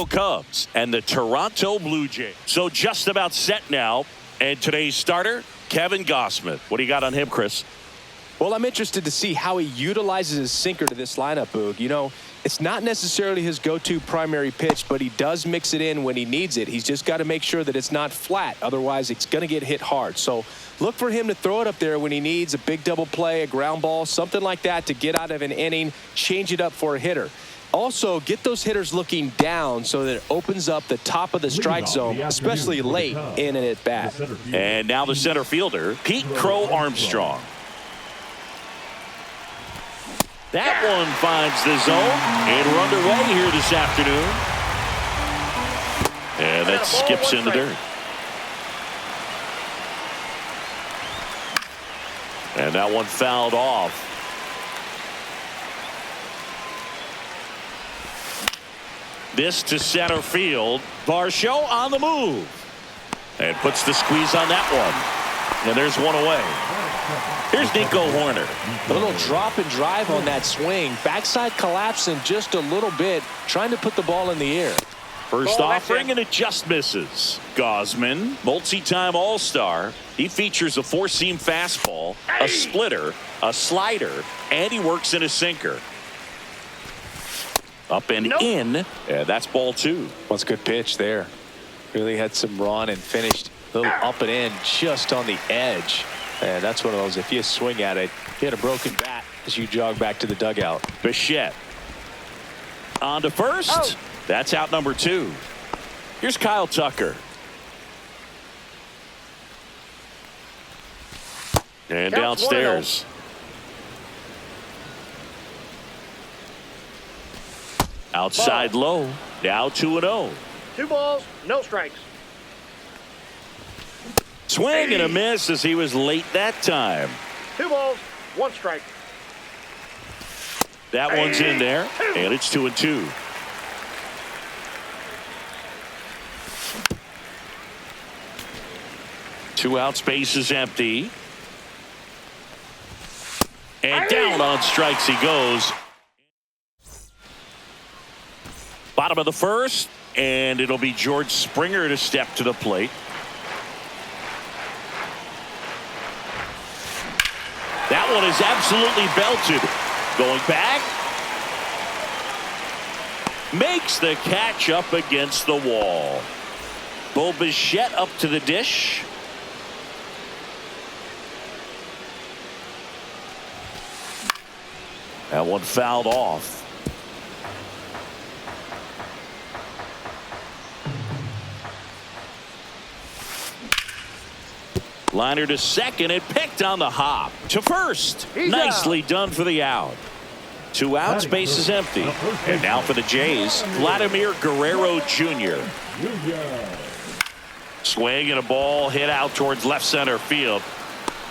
Cubs and the Toronto Blue Jays. So just about set now. And today's starter, Kevin Gausman. What do you got on him, Chris? Well, I'm interested to see how he utilizes his sinker to this lineup, Boog. You know, it's not necessarily his go-to primary pitch, but he does mix it in when he needs it. He's just got to make sure that it's not flat. Otherwise, it's going to get hit hard. So look for him to throw it up there when he needs a big double play, a ground ball, something like that to get out of an inning, change it up for a hitter. Also, get those hitters looking down so that it opens up the top of the strike zone, especially late in an at-bat. And now the center fielder, Pete Crow Armstrong. That one finds the zone, and we're underway here this afternoon. And that skips in the dirt. And that one fouled off. This to center field. Varsho on the move. And puts the squeeze on that one. And there's one away. Here's Nico Horner. A little drop and drive on that swing. Backside collapsing just a little bit, trying to put the ball in the air. First offering, and it just misses. Gausman, multi-time All-Star. He features a four-seam fastball, a splitter, a slider, and he works in a sinker. Up and in, and that's ball two. That's a good pitch there. Really had some run and finished a little up and in just on the edge. And that's one of those, if you swing at it, you hit a broken bat as you jog back to the dugout. Bichette on to first. Oh. That's out number two. Here's Kyle Tucker. And downstairs. Outside low. Now 2-0. 2 balls, no strikes. Swing and a miss as he was late that time. 2 balls, 1 strike. That one's in there, and it's 2-2. Two outs, base is empty. And down on strikes he goes. Bottom of the first, and it'll be George Springer to step to the plate. That one is absolutely belted. Going back. Makes the catch up against the wall. Bo Bichette up to the dish. That one fouled off. Liner to second and picked on the hop. To first. Nicely done for the out. 2 outs, base is empty. And now for the Jays, Vladimir Guerrero Jr. Swing and a ball hit out towards left center field.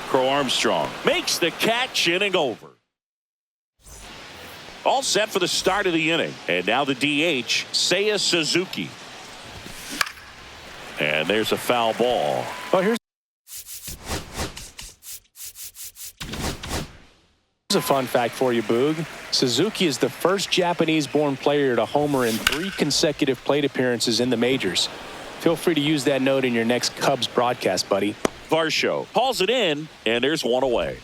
Crow Armstrong makes the catch, inning over. All set for the start of the inning. And now the DH, Seiya Suzuki. And there's a foul ball. Oh, here's a fun fact for you, Boog. Suzuki is the first Japanese-born player to homer in 3 consecutive plate appearances in the majors. Feel free to use that note in your next Cubs broadcast, buddy. Varsho hauls it in, and there's one away.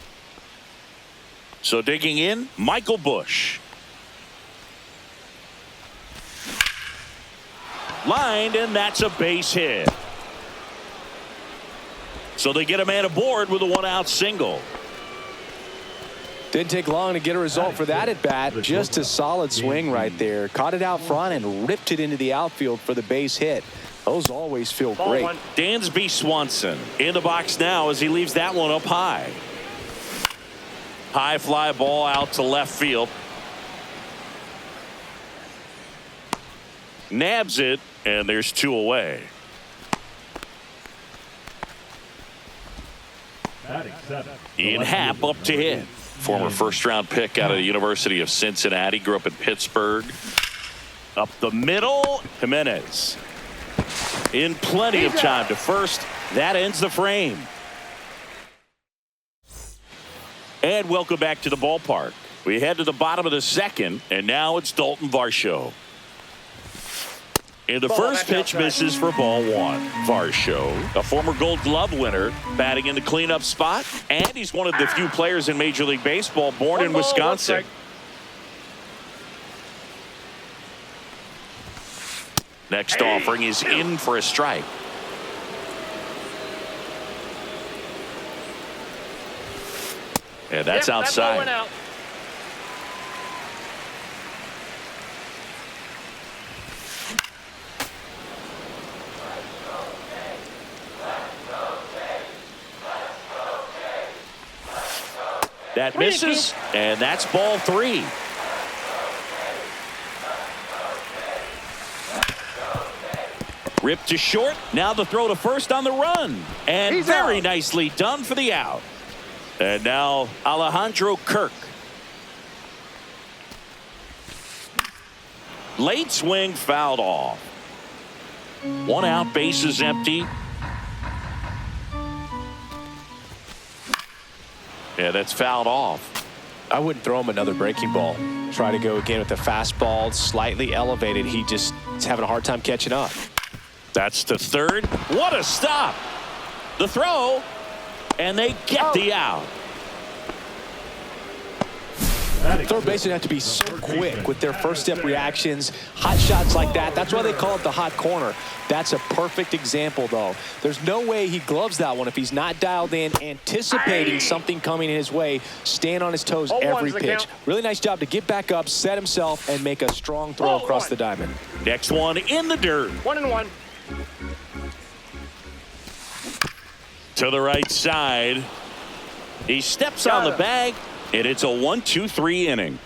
So digging in, Michael Busch. Lined, and that's a base hit. So they get a man aboard with a 1-out single. Didn't take long to get a result for that at bat. Just a solid swing right there. Caught it out front and ripped it into the outfield for the base hit. Those always feel great. Dansby Swanson in the box now as he leaves that one up high. High fly ball out to left field. Nabs it, and there's 2 away. Ian Happ up to hit. Former first-round pick out of the University of Cincinnati. Grew up in Pittsburgh. Up the middle, Jimenez. In plenty of time to first. That ends the frame. And welcome back to the ballpark. We head to the bottom of the second, and now it's Dalton Varsho. And the Ball, first that's pitch outside. misses for ball one. Varsho, a former Gold Glove winner, batting in the cleanup spot. And he's one of the few players in Major League Baseball born One in ball, one Wisconsin. strike. Next offering is in for a strike. And that's Yep, that ball outside. went out. That misses, and that's ball three. Ripped to short. Now the throw to first on the run. And He's very out. nicely done for the out. And now Alejandro Kirk. Late swing fouled off. One out, bases empty. Yeah, that's fouled off. I wouldn't throw him another breaking ball. Try to go again with the fastball, slightly elevated. He just is having a hard time catching up. That's the third. What a stop. The throw, and they get the out. Third basemen have to be so quick with their first step reactions. Hot shots like that. That's why they call it the hot corner. That's a perfect example, though. There's no way he gloves that one if he's not dialed in, anticipating something coming in his way, staying on his toes every one's the pitch. count. Really nice job to get back up, set himself, and make a strong throw across the diamond. Next one in the dirt. 1-1. To the right side. He steps on the Got him. bag, and it's a 1-2-3 inning.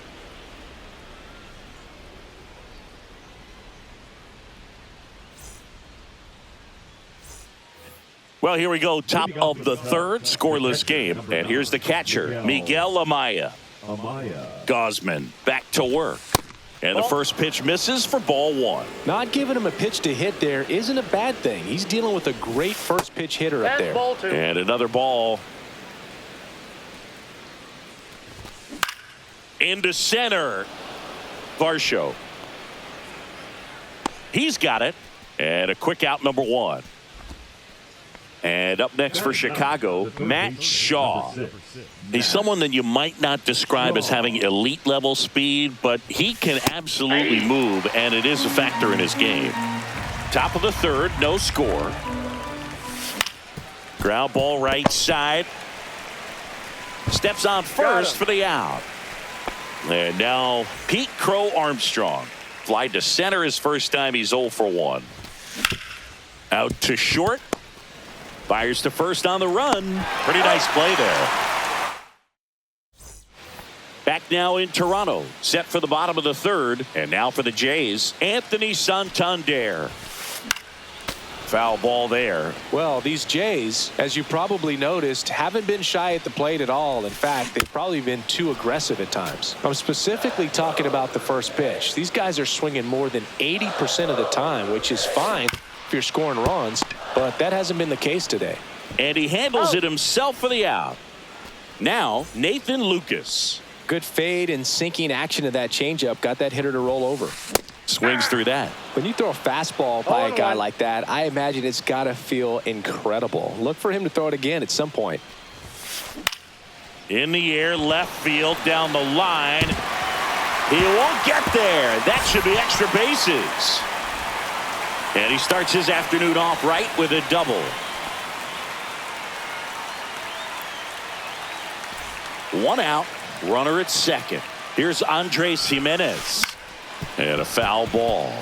Well, here we go. Top of the third, scoreless game. And here's the catcher, Miguel Amaya. Gosman back to work. And the first pitch misses for ball one. Not giving him a pitch to hit there isn't a bad thing. He's dealing with a great first pitch hitter up That's there. ball two. And another ball. Into center. Varsho. He's got it. And a quick out, number one. And up next for Chicago, Matt Shaw. He's someone that you might not describe as having elite level speed, but he can absolutely move, and it is a factor in his game. Top of the third, no score. Ground ball right side. Steps on first for the out. And now Pete Crow Armstrong. Fly to center his first time. He's 0 for 1. Out to short. Fires to first on the run. Pretty nice play there. Back now in Toronto. Set for the bottom of the third. And now for the Jays, Anthony Santander. Foul ball there. Well, these Jays, as you probably noticed, haven't been shy at the plate at all. In fact, they've probably been too aggressive at times. I'm specifically talking about the first pitch. These guys are swinging more than 80% of the time, which is fine if you're scoring runs, but that hasn't been the case today. And he handles it himself for the out. Now, Nathan Lucas. Good fade and sinking action to that changeup. Got that hitter to roll over. Swings through that. When you throw a fastball by a guy like that, I imagine it's got to feel incredible. Look for him to throw it again at some point. In the air, left field, down the line. He won't get there. That should be extra bases. And he starts his afternoon off right with a double. One out, runner at second. Here's Andres Jimenez. And a foul ball.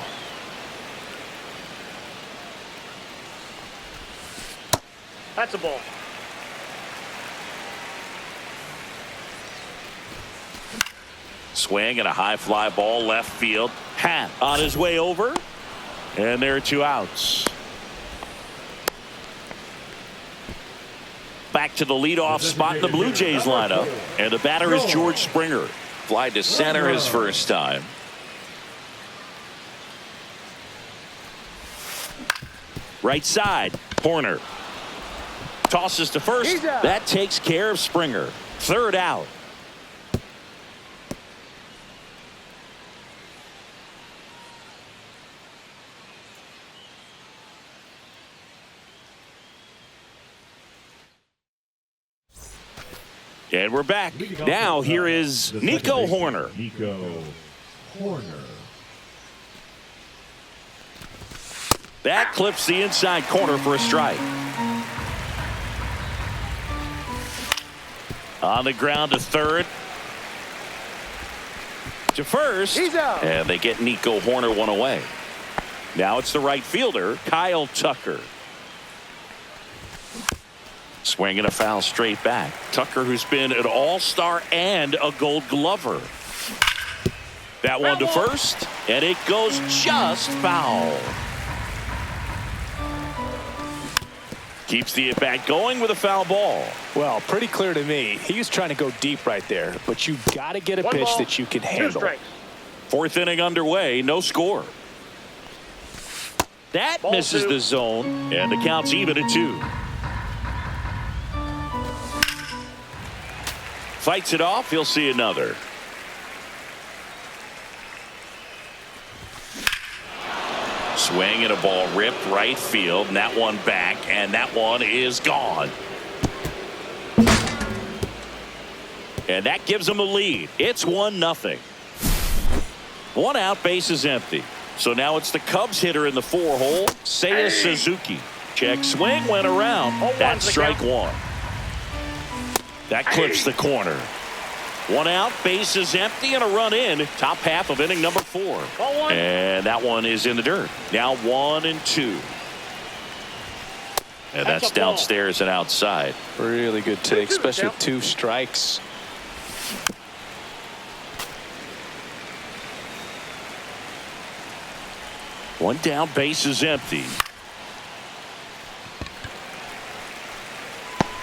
That's a ball. Swing and a high fly ball left field. Pat on his way over. And there are two outs. Back to the leadoff spot in the Blue Jays lineup. And the batter is George Springer. Fly to center his first time. Right side, Horner. Tosses to first. That takes care of Springer. Third out. And we're back. Now here is Nico Horner. Nico Horner. That clips the inside corner for a strike. On the ground to third. To first. He's out. And they get Nico Horner one away. Now it's the right fielder, Kyle Tucker. Swinging a foul straight back. Tucker, who's been an all-star and a gold glover. That one to first, and it goes just foul. Keeps the at-bat going with a foul ball. Well, pretty clear to me. He was trying to go deep right there, but you got to get a pitch that you can handle. Fourth inning underway, no score. That misses the zone, and the count's even at 2. Fights it off, he'll see another. Swing and a ball ripped right field, and that one back, and that one is gone. And that gives them a lead. It's 1-0. One out, base is empty. So now it's the Cubs hitter in the 4-hole, Seiya Suzuki. Check swing, went around. That's strike 1. That clips the corner. One out, base is empty, and a run in. Top half of inning number 4. And that one is in the dirt. Now 1-2. And that's downstairs and outside. Really good take, especially with 2 strikes. One down, base is empty.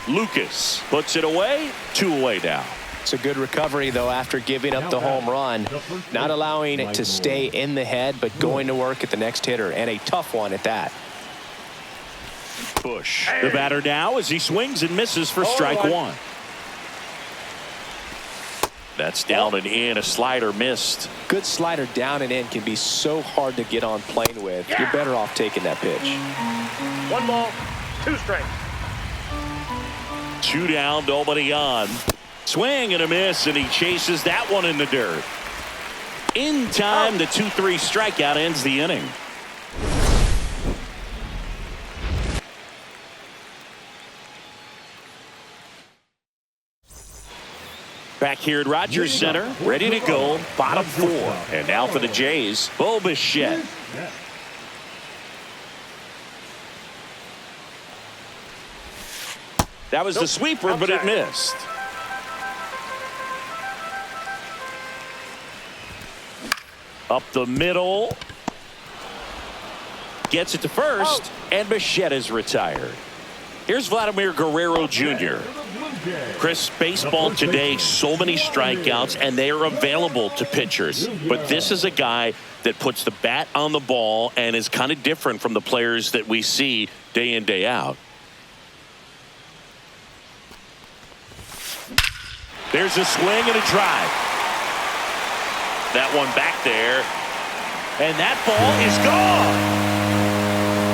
Lucas puts it away, 2 away now. It's a good recovery, though, after giving up the home run. Not allowing it to stay in the head, but going to work at the next hitter, and a tough one at that. Bush, the batter now as he swings and misses for strike 1. That's down and in, a slider missed. Good slider down and in can be so hard to get on plane with. You're better off taking that pitch. 1 ball, 2 strikes. 2 down, nobody on. Swing and a miss, and he chases that one in the dirt. In time, the 2-3 strikeout ends the inning. Back here at Rogers Center, ready to go, bottom 4. And now for the Jays, Bo Bichette. That was the sweeper, but it missed. Up the middle. Gets it to first, and Bichette is retired. Here's Vladimir Guerrero Jr. Chris, baseball today, so many strikeouts, and they are available to pitchers. But this is a guy that puts the bat on the ball and is kind of different from the players that we see day in, day out. There's a swing and a drive. That one back there. And that ball is gone.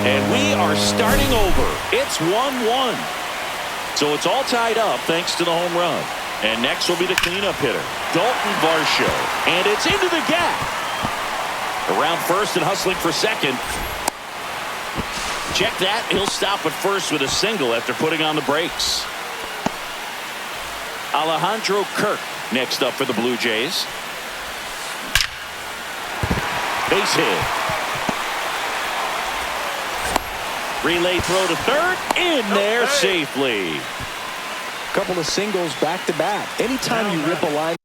And we are starting over. It's 1-1. So it's all tied up thanks to the home run. And next will be the cleanup hitter, Dalton Varsho. And it's into the gap. Around first and hustling for second. Check that. He'll stop at first with a single after putting on the brakes. Alejandro Kirk next up for the Blue Jays. Base hit. Relay throw to third. In there safely. Couple of singles back to back. Anytime you rip a line.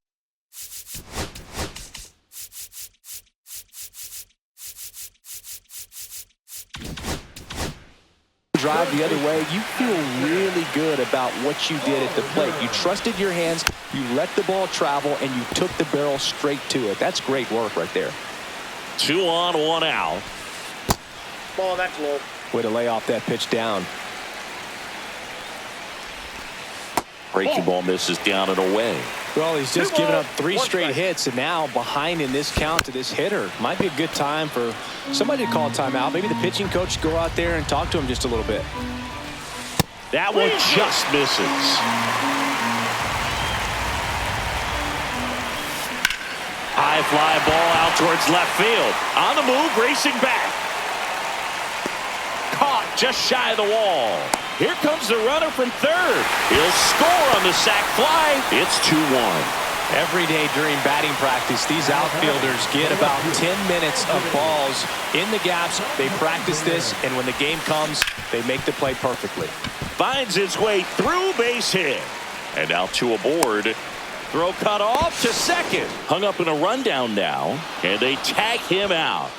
Drive the other way, you feel really good about what you did at the plate. You trusted your hands, you let the ball travel, and you took the barrel straight to it. That's great work right there. 2 on, 1 out. Ball, that's low. Way to lay off that pitch down. Breaking ball misses down and away. Well, he's just given up 3 straight hits, and now behind in this count to this hitter. Might be a good time for somebody to call a timeout. Maybe the pitching coach go out there and talk to him just a little bit. That one just misses. high fly ball out towards left field. On the move, racing back. Caught just shy of the wall. Here comes the runner from third. He'll score on the sac fly. It's 2-1. Every day during batting practice, these outfielders get about 10 minutes of balls in the gaps. They practice this, and when the game comes, they make the play perfectly. Finds its way through, base hit. And now two aboard. Throw cut off to second. Hung up in a rundown now, and they tag him out.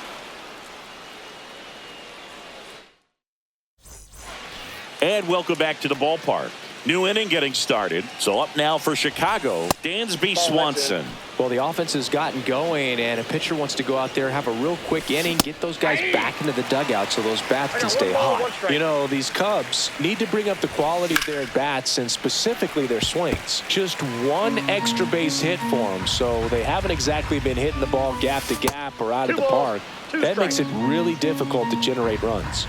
And welcome back to the ballpark. New inning getting started. So up now for Chicago, Dansby Swanson. Well, the offense has gotten going, and a pitcher wants to go out there, have a real quick inning, get those guys back into the dugout so those bats can stay hot. You know, these Cubs need to bring up the quality of their at-bats and specifically their swings. Just one extra base hit for them, so they haven't exactly been hitting the ball gap to gap or out of the park. That makes it really difficult to generate runs.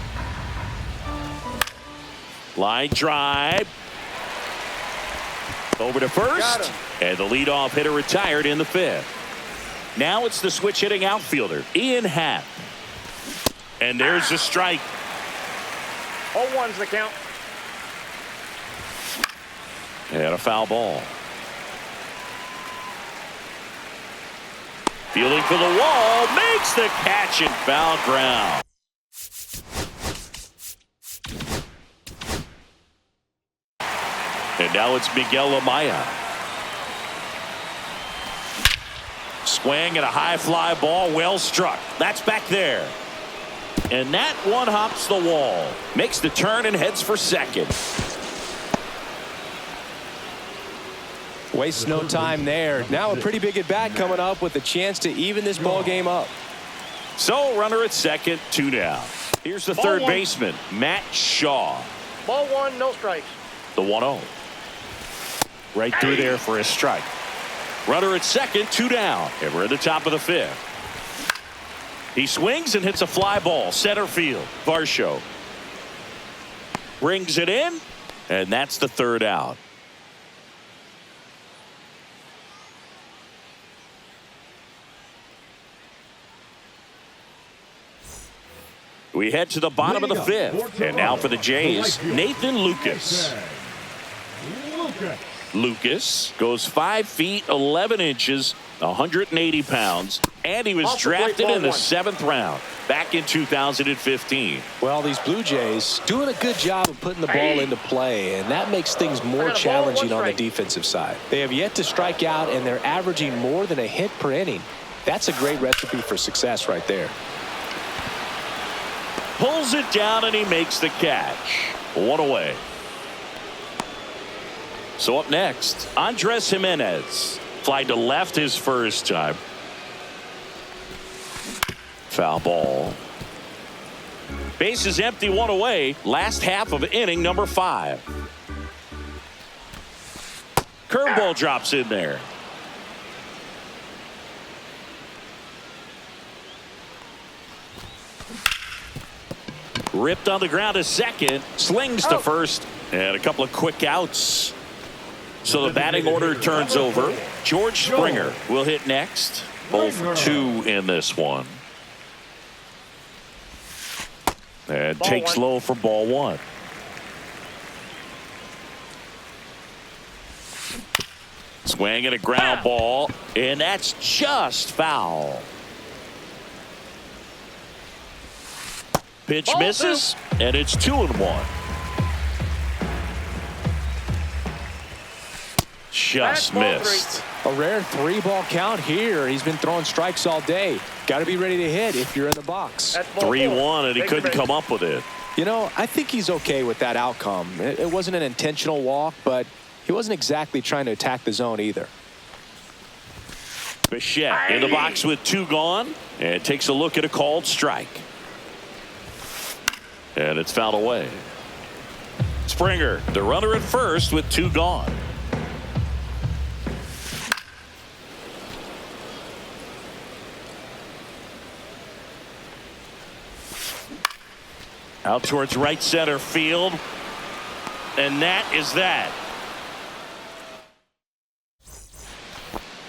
Line drive. Over to first, and the leadoff hitter retired in the fifth. Now it's the switch hitting outfielder, Ian Happ. And there's a strike. 0-1's the count. And a foul ball. Fielding for the wall, makes the catch in foul ground. And now it's Miguel Amaya. Swing and a high fly ball, well struck. That's back there. And that one hops the wall. Makes the turn and heads for second. Wastes no time there. Now a pretty big at bat coming up with a chance to even this ball game up. So runner at second, 2 down. Here's the third baseman, Matt Shaw. Ball 1, no strikes. The 1-0. Right through there for a strike. Runner at second, 2 down. And we're at the top of the fifth. He swings and hits a fly ball, center field. Varsho brings it in, and that's the third out. We head to the bottom of the fifth. And now for the Jays, Nathan Lucas. Lucas goes 5 feet 11 inches, 180 pounds, and he was drafted in the 7th round back in 2015. Well, these Blue Jays doing a good job of putting the ball into play, and that makes things more challenging on the defensive side. They have yet to strike out, and they're averaging more than a hit per inning. That's a great recipe for success right there. Pulls it down, and he makes the catch. 1 away. So up next, Andres Jimenez. Fly to left his first time. Foul ball. Base is empty, 1 away. Last half of inning number 5. Curveball drops in there. Ripped on the ground to second. Slings to first. And a couple of quick outs. So the batting order turns over. George Springer will hit next. 0-2 in this one. And takes low for ball 1. Swing and a ground ball. And that's just foul. Pitch misses. And it's 2-1. Just missed. A rare 3-ball count here. He's been throwing strikes all day. Got to be ready to hit if you're in the box. 3-1, and he couldn't come up with it. You know, I think he's okay with that outcome. It wasn't an intentional walk, but he wasn't exactly trying to attack the zone either. Bichette in the box with 2 gone, and takes a look at a called strike. And it's fouled away. Springer, the runner at first with 2 gone. Out towards right center field. And that is that.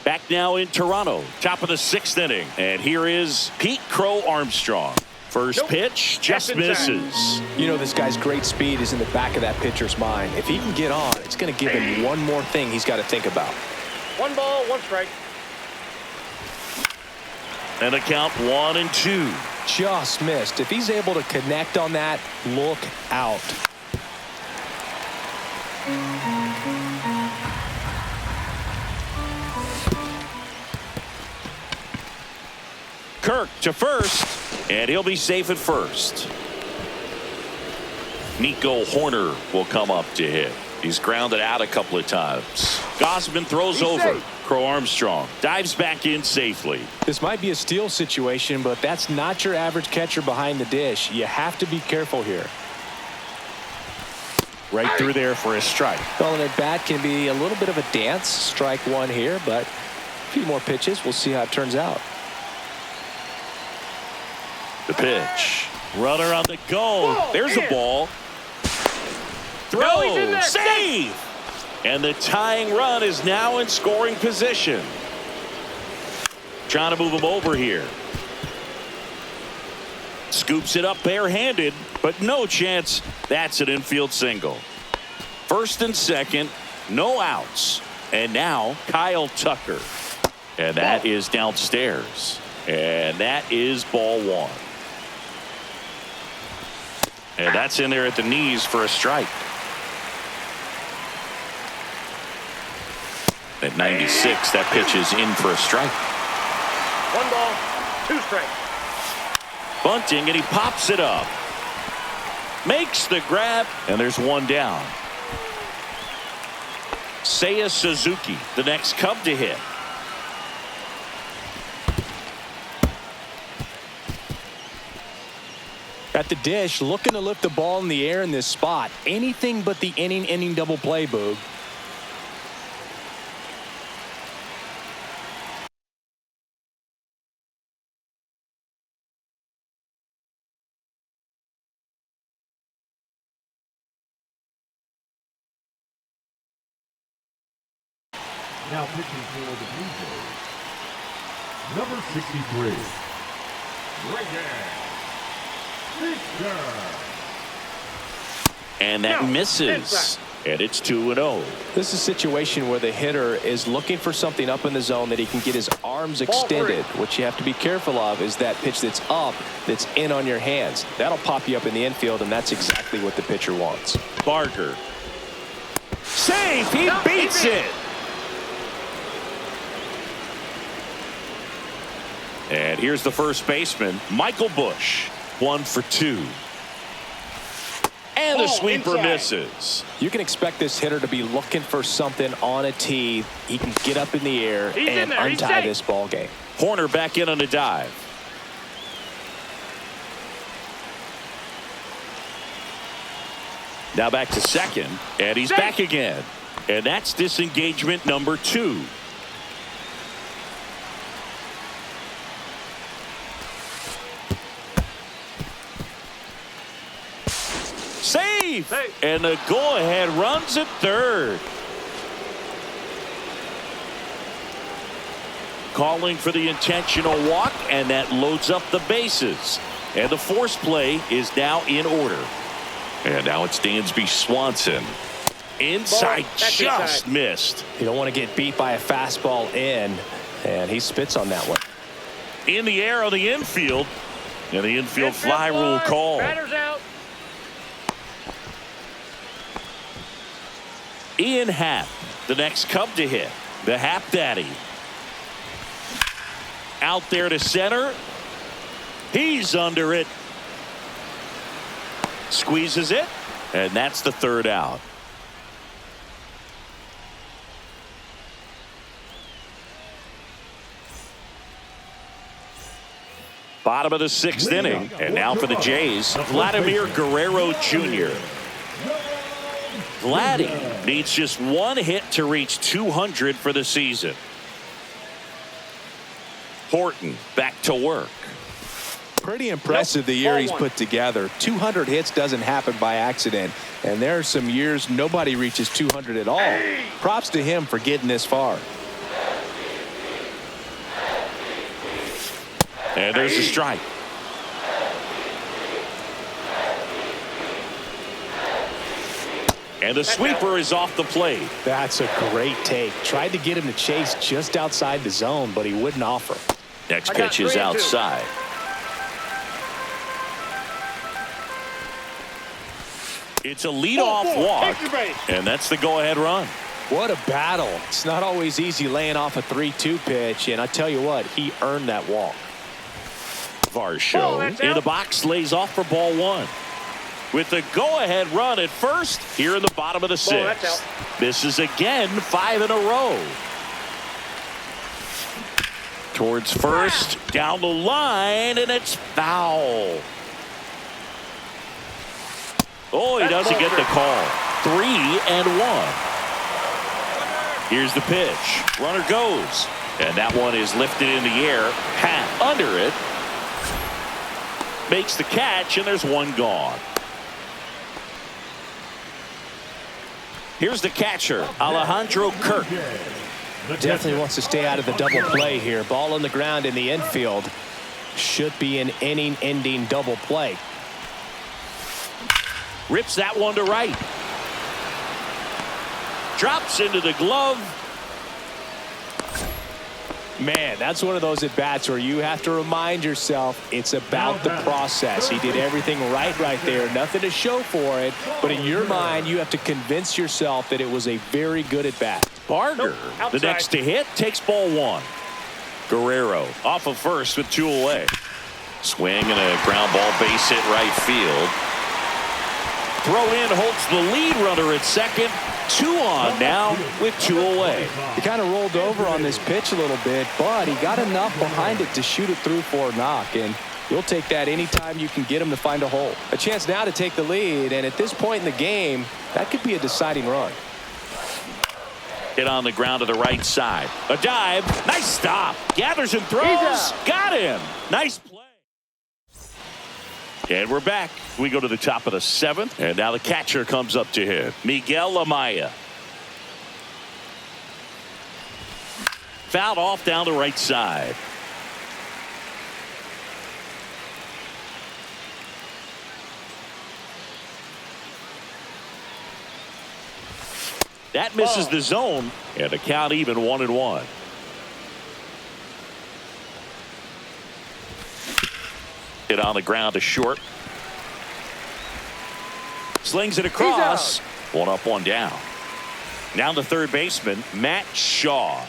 Back now in Toronto, top of the 6th inning. And here is Pete Crow Armstrong. First pitch just misses. You know, this guy's great speed is in the back of that pitcher's mind. If he can get on, it's going to give him one more thing he's got to think about. 1 ball, 1 strike. And the count 1-2. Just missed. If he's able to connect on that, look out. Kirk to first, and he'll be safe at first. Nico Horner will come up to hit. He's grounded out a couple of times. Gosman throws over. Safe. Crow Armstrong dives back in safely. This might be a steal situation, but that's not your average catcher behind the dish. You have to be careful here. Right through there for a strike. Calling it bat can be a little bit of a dance. Strike one here, but a few more pitches. We'll see how it turns out. The pitch. Runner on the go. Whoa, there's man. a ball. No, he's in Throw. there. Save. And the tying run is now in scoring position. Trying to move him over here. Scoops it up barehanded, but no chance. That's an infield single. First and second, no outs. And now Kyle Tucker. And that is downstairs. And that is ball 1. And that's in there at the knees for a strike. At 96, that pitch is in for a strike. 1 ball, 2 strikes. Bunting, and he pops it up. Makes the grab, and there's one down. Seiya Suzuki, the next Cub to hit. At the dish, looking to lift the ball in the air in this spot. Anything but the inning double play, Boog. Now pitching for the Blue Jays, number 63, Victor. And that No, misses. And it's 2-0. This is a situation where the hitter is looking for something up in the zone that he can get his arms extended. What you have to be careful of is that pitch that's up, that's in on your hands. That'll pop you up in the infield, and that's exactly what the pitcher wants. Barker. Save. He No, beats he beat it. And here's the first baseman, Michael Bush. 1 for 2. And the Ball sweeper inside. misses. You can expect this hitter to be looking for something on a tee. He can get up in the air He's in and there. He's untie safe. this ball game. Horner back in on a dive. Now back to second, and he's Safe. back again. And that's disengagement number 2. Save! Safe. And the go-ahead runs at third. Calling for the intentional walk, and that loads up the bases. And the force play is now in order. And now it's Dansby Swanson. Inside, Ball. That's just inside. missed. You don't want to get beat by a fastball in, and he spits on that one. In the air on the infield. And the infield fly rule call. Batter's out. Ian Happ, the next Cub to hit. The Happ Daddy. Out there to center. He's under it. Squeezes it. And that's the third out. Bottom of the 6th inning. And now for the Jays, Vladimir Guerrero Jr. Vladdy needs just one hit to reach 200 for the season. Horton back to work. Pretty impressive the year he's put together. 200 hits doesn't happen by accident, and there are some years nobody reaches 200 at all. Props to him for getting this far. And there's a strike. And the sweeper is off the plate. That's a great take. Tried to get him to chase just outside the zone, but he wouldn't offer. Next pitch is outside. It's a leadoff walk, and that's the go-ahead run. What a battle. It's not always easy laying off a 3-2 pitch, and I tell you what, he earned that walk. Varsho in the box lays off for ball one. With the go-ahead run at first here in the bottom of the sixth. Misses again, 5 in a row. Towards first, down the line, and it's foul. Oh, he doesn't get the call. 3-1. Here's the pitch. Runner goes. And that one is lifted in the air. Half under it. Makes the catch, and there's one gone. Here's the catcher, Alejandro Kirk. Definitely wants to stay out of the double play here. Ball on the ground in the infield. Should be an inning-ending double play. Rips that one to right. Drops into the glove. Man, that's one of those at-bats where you have to remind yourself it's about the process. He did everything right there. Nothing to show for it. But in your mind, you have to convince yourself that it was a very good at-bat. Barger, the next to hit, takes ball one. Guerrero off of first with 2 away. Swing and a ground ball base hit right field. Throw in holds the lead runner at second. 2 on now with 2 away. He kind of rolled over on this pitch a little bit, but he got enough behind it to shoot it through for a knock, and you'll take that anytime you can get him to find a hole. A chance now to take the lead, and at this point in the game, that could be a deciding run. Hit on the ground to the right side. A dive. Nice stop. Gathers and throws. Got him. Nice play. And we're back. We go to the top of the 7th, and now the catcher comes up to hit. Miguel Amaya. Fouled off down the right side. That misses the zone, and the count even 1-1. Hit on the ground to short. Slings it across. 1 up, 1 down. Now the third baseman, Matt Shaw.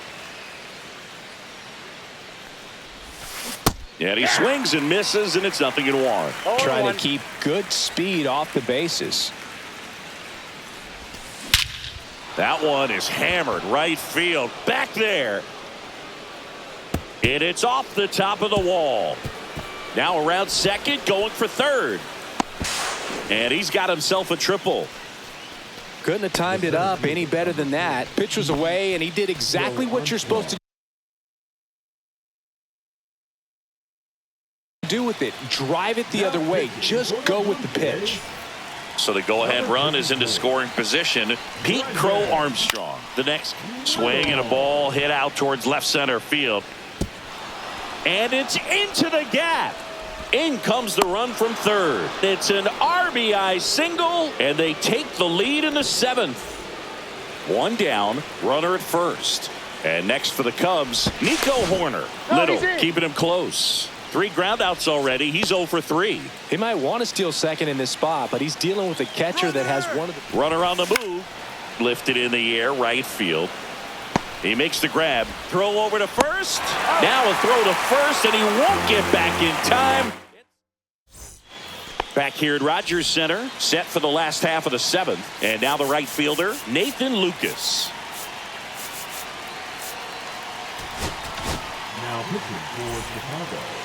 And he swings and misses, and it's 0-1. Trying to keep good speed off the bases. That one is hammered right field. Back there. And it's off the top of the wall. Now around second, going for third. And he's got himself a triple. Couldn't have timed it up any better than that. Pitch was away, and he did exactly what you're supposed to do with it. Drive it the other way. Just go with the pitch. So the go-ahead run is into scoring position. Pete Crow Armstrong. The next swing and a ball hit out towards left center field. And it's into the gap. In comes the run from third. It's an RBI single, and they take the lead in the 7th. 1 down, runner at first. And next for the Cubs, Nico Horner. Little keeping him close. 3 groundouts already. He's 0 for 3. He might want to steal second in this spot, but he's dealing with a catcher that has one of the... Runner on the move. Lifted in the air, right field. He makes the grab. Throw over to first. Now a throw to first, and he won't get back in time. Back here at Rogers Center, set for the last half of the 7th. And now the right fielder, Nathan Lucas. Now pitching for Chicago.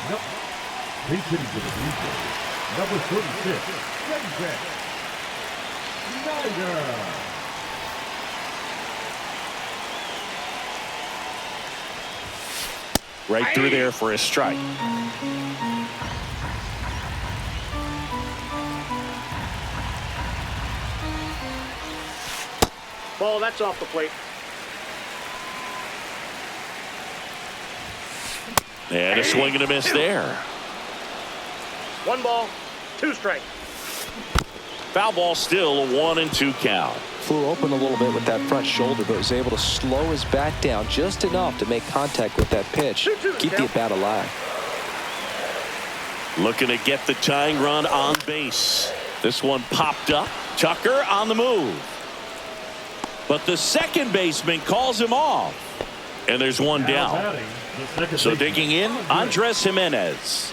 Yep. He's hitting to the Blue Jays. Number 36, Snyder. Right through there for a strike. Ball, that's off the plate. And a swing and a miss there. 1 ball, 2 strikes. Foul ball, still a 1-2 count. Flew open a little bit with that front shoulder, but was able to slow his back down just enough to make contact with that pitch. Keep the at-bat alive. Looking to get the tying run on base. This one popped up. Tucker on the move. But the second baseman calls him off. And there's one down. So digging in, Andres Jimenez.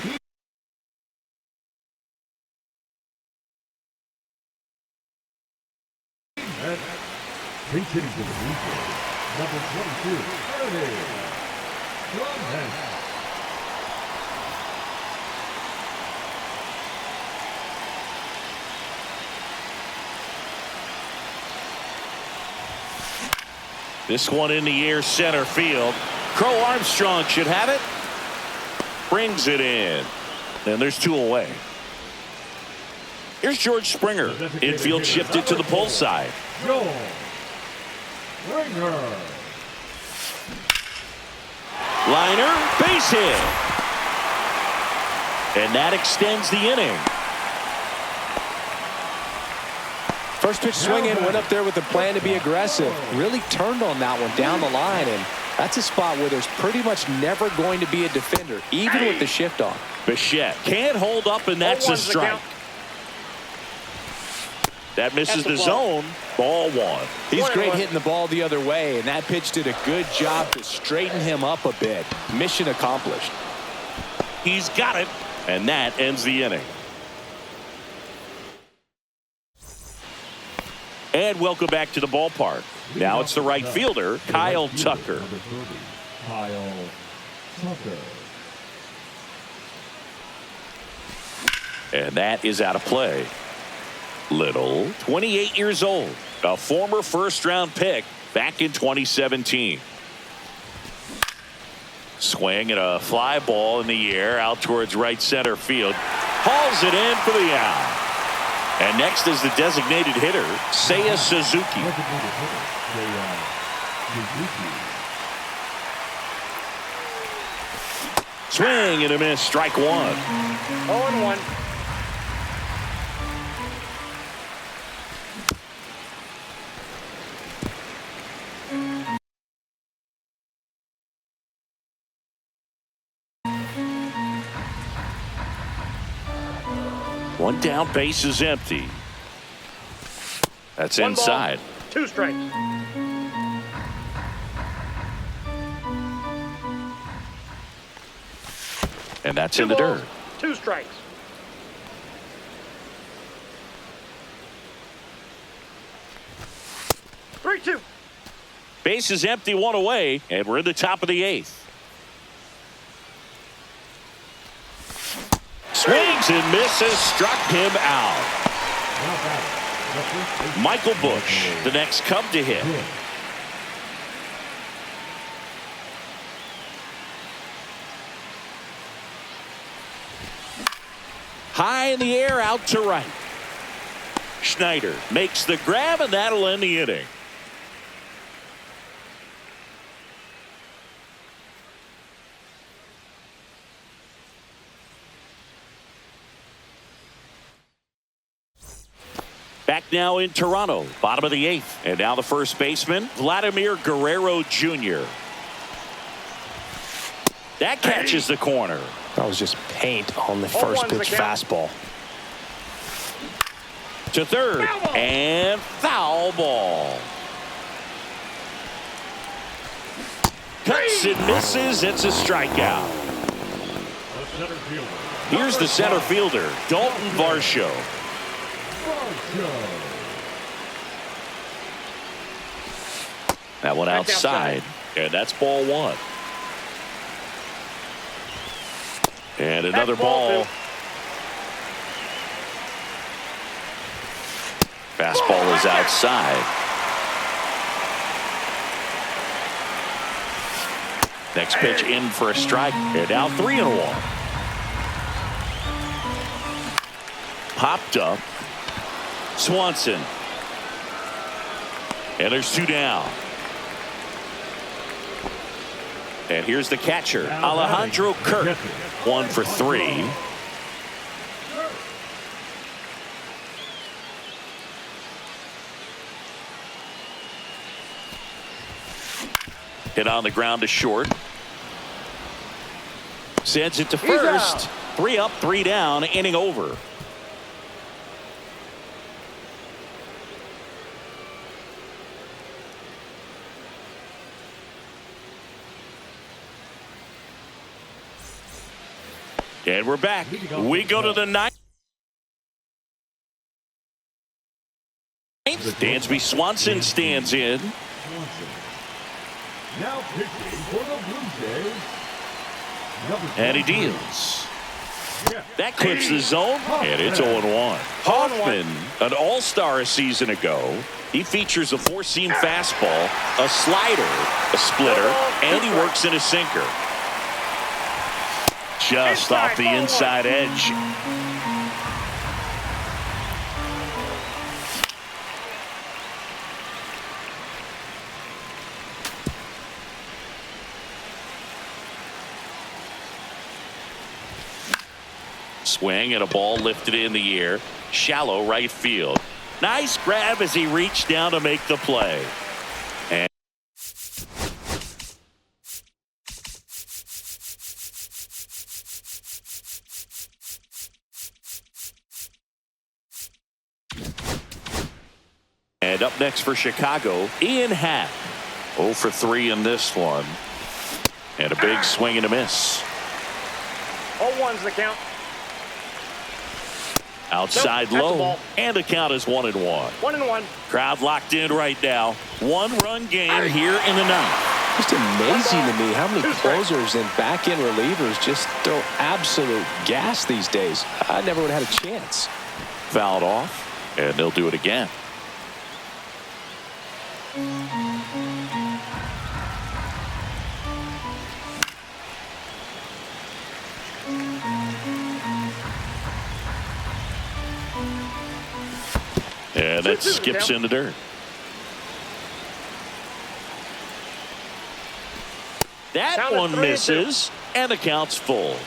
Pinch hitting to the Blue Jays, number 22, Hernandez. This one in the air, center field. Crow Armstrong should have it. Brings it in. And there's 2 away. Here's George Springer. Infield shifted to the pull side. George Springer. Liner, base hit. And that extends the inning. First pitch swinging, went up there with a plan to be aggressive. Really turned on that one down the line, and that's a spot where there's pretty much never going to be a defender, even with the shift on. Bichette can't hold up, and that's a strike. That misses the zone. Ball 1. He's great hitting the ball the other way, and that pitch did a good job to straighten him up a bit. Mission accomplished. He's got it, and that ends the inning. And welcome back to the ballpark. Now it's the right fielder, Kyle Tucker. Kyle Tucker. And that is out of play. Little, 28 years old, a former first-round pick back in 2017. Swing and a fly ball in the air out towards right center field. Hauls it in for the out. And next is the designated hitter, Seiya Suzuki. Swing and a miss, strike 1. 0-1. One down, base is empty. That's 1 inside. ball, 2 strikes. And that's 2 in the balls, dirt. 2 strikes. Three-two. Base is empty, 1 away, and we're in the top of the 8th. Swings and misses, struck him out. Michael Busch, the next Cub to hit. High in the air, out to right. Schneider makes the grab, and that'll end the inning. Back now in Toronto, bottom of the 8th. And now the first baseman, Vladimir Guerrero Jr. That catches the corner. That was just paint on the first pitch fastball. To third, and foul ball. Cuts and misses, it's a strikeout. Here's the center fielder, Dalton Varsho. That one outside, and that's ball 1. And another ball. Fastball is outside. Next pitch in for a strike. They're now 3-1. Popped up. Swanson. And there's 2 down. And here's the catcher, Alejandro Kirk. 1 for 3. Hit on the ground to short. Sends it to first. 3 up, 3 down, inning over. And we're back. We go to the 9th. Dansby Swanson stands in. Now pitching for the Blue Jays. And he deals. That clips the zone, and it's 0-1. Hoffman, an all-star a season ago. He features a 4-seam fastball, a slider, a splitter, and he works in a sinker. Just off the inside edge. Swing and a ball lifted in the air. Shallow right field. Nice grab as he reached down to make the play. And up next for Chicago, Ian Happ. 0 for 3 in this one. And a big swing and a miss. 0-1's the count. Outside low, and the count is 1-1. 1-1. Crowd locked in right now. 1-run game here in the 9th. Just amazing to me how many closers and back-end relievers just throw absolute gas these days. I never would have had a chance. Fouled off, and they'll do it again. And that skips in the dirt. That one misses, and the count's full.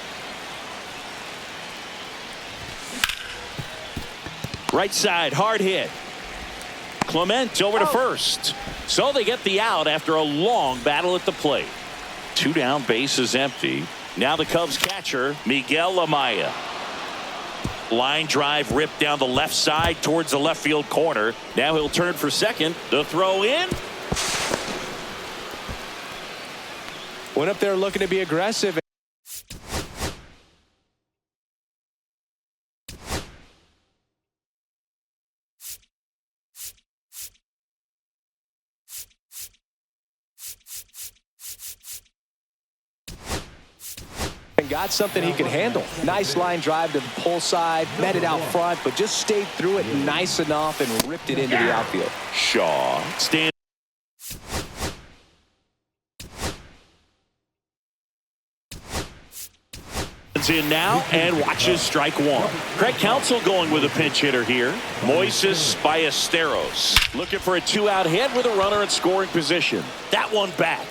Right side, hard hit. Clement over to first. So they get the out after a long battle at the plate. 2 down, bases empty. Now the Cubs catcher, Miguel Amaya. Line drive ripped down the left side towards the left field corner. Now he'll turn for second. The throw in. Went up there looking to be aggressive. And got something he could handle. Nice line drive to the pull side, met it out front, but just stayed through it nice enough and ripped it into the outfield. Shaw stands in now and watches strike 1. Craig Counsell going with a pinch hitter here. Moises Ballesteros looking for a 2-out hit with a runner in scoring position. That one back.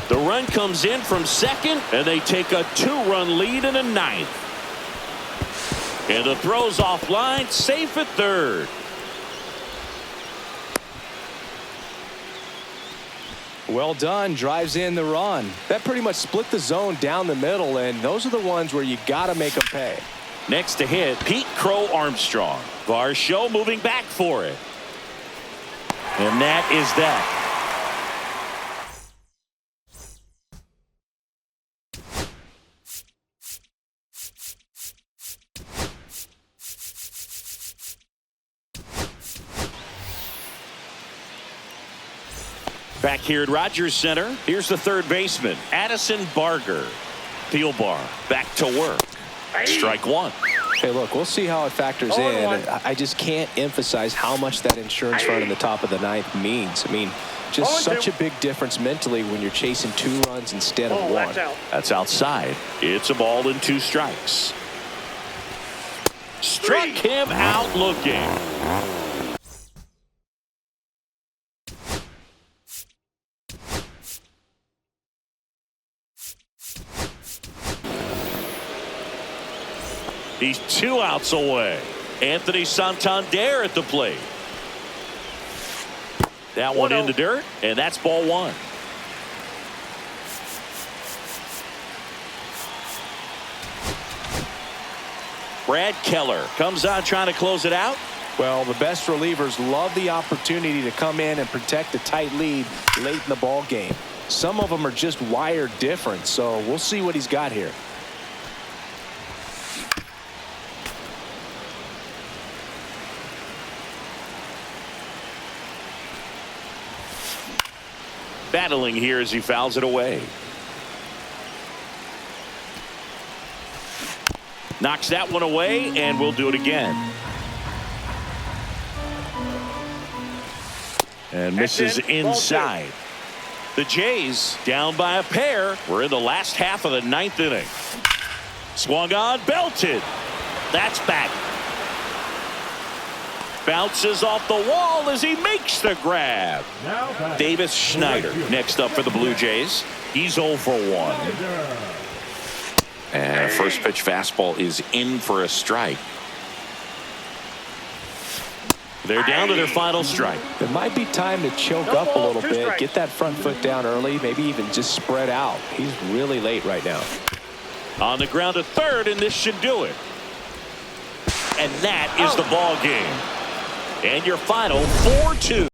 The run comes in from second, and they take a 2-run lead in the 9th. And the throw's offline, safe at third. Well done, drives in the run. That pretty much split the zone down the middle, and those are the ones where you got to make them pay. Next to hit, Pete Crow Armstrong. Varsho moving back for it. And that is that. Back here at Rogers Center, here's the third baseman, Addison Barger. Thielbar back to work. Strike 1. Hey, look, we'll see how it factors in. I just can't emphasize how much that insurance run in the top of the ninth means. I mean, just such a big difference mentally when you're chasing 2 runs instead of 1. That's outside. It's a ball and 2 strikes. Struck him out looking. He's 2 outs away. Anthony Santander at the plate. That one in the dirt, and that's ball 1. Brad Keller comes out trying to close it out. Well, the best relievers love the opportunity to come in and protect a tight lead late in the ball game. Some of them are just wired different, so we'll see what he's got here. Battling here as he fouls it away. Knocks that one away, and we'll do it again. And misses inside. The Jays down by a pair. We're in the last half of the 9th inning. Swung on, belted. That's back. Bounces off the wall as he makes the grab. Davis Schneider next up for the Blue Jays. He's 0 for 1. And a first pitch fastball is in for a strike. They're down to their final strike. It might be time to choke up a little bit, get that front foot down early, maybe even just spread out. He's really late right now. On the ground to third, and this should do it. And that is the ball game. And your final 4-2.